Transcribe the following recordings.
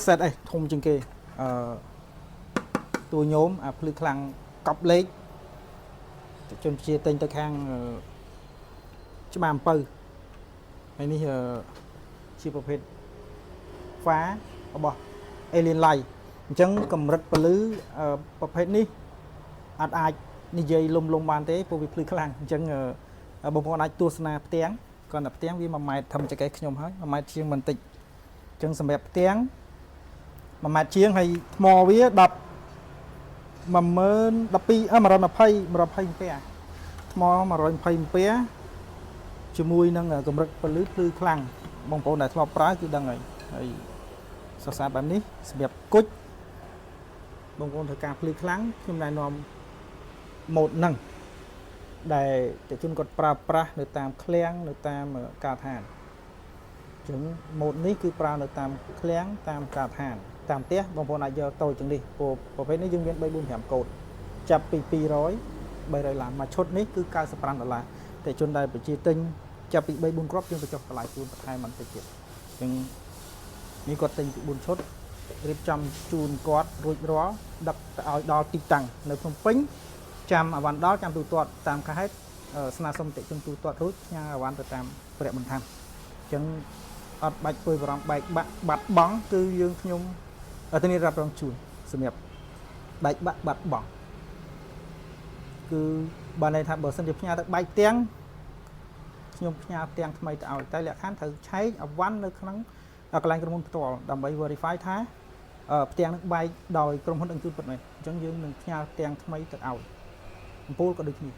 set អីធំជាងគេតួញោមអាភ្លឺខ្លាំងកប់លេខជនជាទិញទៅខាងច្បារអំពៅហើយនេះជាប្រភេទហ្វារបស់ Alien Light អញ្ចឹងកម្រិតពលឺប្រភេទនេះអត់អាចនិយាយលំបានទេព្រោះវាភ្លឺខ្លាំងអញ្ចឹងបងប្អូនអាចទស្សនាផ្ទាំងគ្រាន់តែផ្ទាំងវា1ម៉ែត្រធំចង្កេះខ្ញុំហើយ1ម៉ែត្រជាងបន្តិចអញ្ចឹងសម្រាប់ផ្ទាំង1ម៉ែត្រជាងហើយថ្មវា10 120 អាំពែថ្ម120អាំពែជាមួយនឹងកម្រិតពលឺភ្លឺខ្លាំងបងប្អូនដែលធ្លាប់ប្រើគឺដឹងហើយសរសើរបែបនេះសម្រាប់គុជបងប្អូនត្រូវការភ្លឺខ្លាំងខ្ញុំណែនាំម៉ូដហ្នឹងដែលតេជជនគាត់ប្រើប្រាស់នៅតាមឃ្លាំងនៅតាមការដ្ឋានអញ្ចឹងម៉ូដនេះគឺប្រើនៅតាមឃ្លាំងតាមការដ្ឋានតាមផ្ទះបងប្អូនអាចយកតូចជាងនេះប្រភេទនេះយើងមាន3 4 5កូដចាប់ពី200 300ឡើងមួយឈុតនេះគឺ$95តែជនដែលប្រជាទិញចាប់ពី3 4គ្រាប់យើងបញ្ចុះតម្លៃជូនបន្ថែមបន្តិចទៀតអញ្ចឹងនេះគាត់ទិញពី4ឈុតរៀបចំជូនគាត់រួចរាល់ដឹកទៅឲ្យដល់ទីតាំងនៅភ្នំពេញចាំអាវ៉ាន់ដល់ចាំទូទាត់តាមខេត្តស្នើសុំតិជនទូទាត់រួចផ្ញើអាវ៉ាន់ទៅតាមព្រះបន្ថែមអញ្ចឹងអត់បាច់ព្រួយបារម្ភបែកបាត់បង់គឺយើងខ្ញុំធានារ៉ាប់រងជូនសម្រាប់បែកបាត់បង់គឺបានន័យថាបើសិនជាផ្ញើទៅបែកផ្ទាំងខ្ញុំផ្ញើផ្ទាំងថ្មីទៅឲ្យតែលក្ខខណ្ឌត្រូវឆែកអាវ៉ាន់នៅក្នុងកន្លែងក្រុមហ៊ុនផ្ទាល់ដើម្បី verify ថាផ្ទាំងនឹងបែកដោយក្រុមហ៊ុនអង្គជូនពិតមែនអញ្ចឹងយើងនឹងផ្ញើផ្ទាំងថ្មីទៅឲ្យអំពូលក៏ដូចគ្នា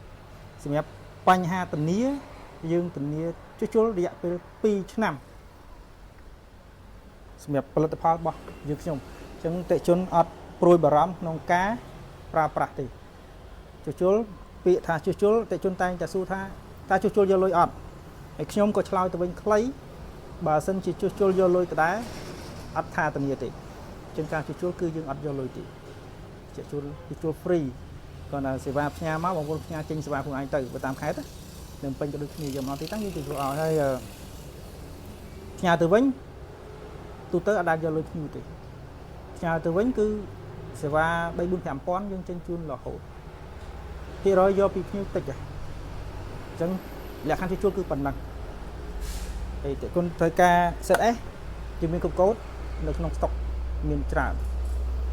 សម្រាប់បញ្ហាធានាយើងធានាជួសជុលរយៈពេល2ឆ្នាំសម្រាប់ផលិតផលរបស់យើងខ្ញុំអញ្ចឹងតេជនអត់ព្រួយបារម្ភក្នុងការប្រើប្រាស់ទេជួសជុលពាក្យថាជួសជុលតេជនតែងតែសួរថាតើជួសជុលយកលុយអត់ហើយខ្ញុំក៏ឆ្លើយទៅវិញខ្លីបើសិនជាជួសជុលយកលុយដដែលអត់ថាធានាទេអញ្ចឹងការជួសជុលគឺយើងអត់យកលុយទេជួសជុល free គាត់ថាសេវាផ្ញើមកបងប្អូនផ្ញើចេញសេវាខ្លួនឯងទៅបើតាមខេត្តនឹងពេញក៏ដូចគ្នាយកមកទីតាំងយើងជួសជុលឲ្យហើយផ្ញើទៅវិញទូទៅអត់ដែលយកលុយភ្ញៀវទេផ្ញើទៅវិញគឺសេវា3 4 5000យើងចេញជូនរហូតភាគរយយកពីភ្ញៀវតិចហ៎អញ្ចឹងលក្ខខណ្ឌជួសជុលគឺប៉ុណ្ណឹងហើយតើគុណត្រូវការ set S ជាមានគ្រប់កូដនៅក្នុងស្តុកមានច្រើន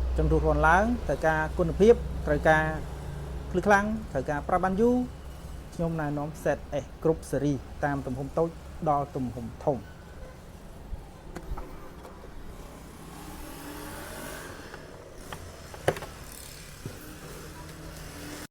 អញ្ចឹងរស់រាន់ឡើងត្រូវការគុណភាពត្រូវការភ្លឺខ្លាំងត្រូវការប្រាប់បានយូរខ្ញុំណែនាំ set S គ្រប់ស៊េរីតាមទំហំតូចដល់ទំហំធំ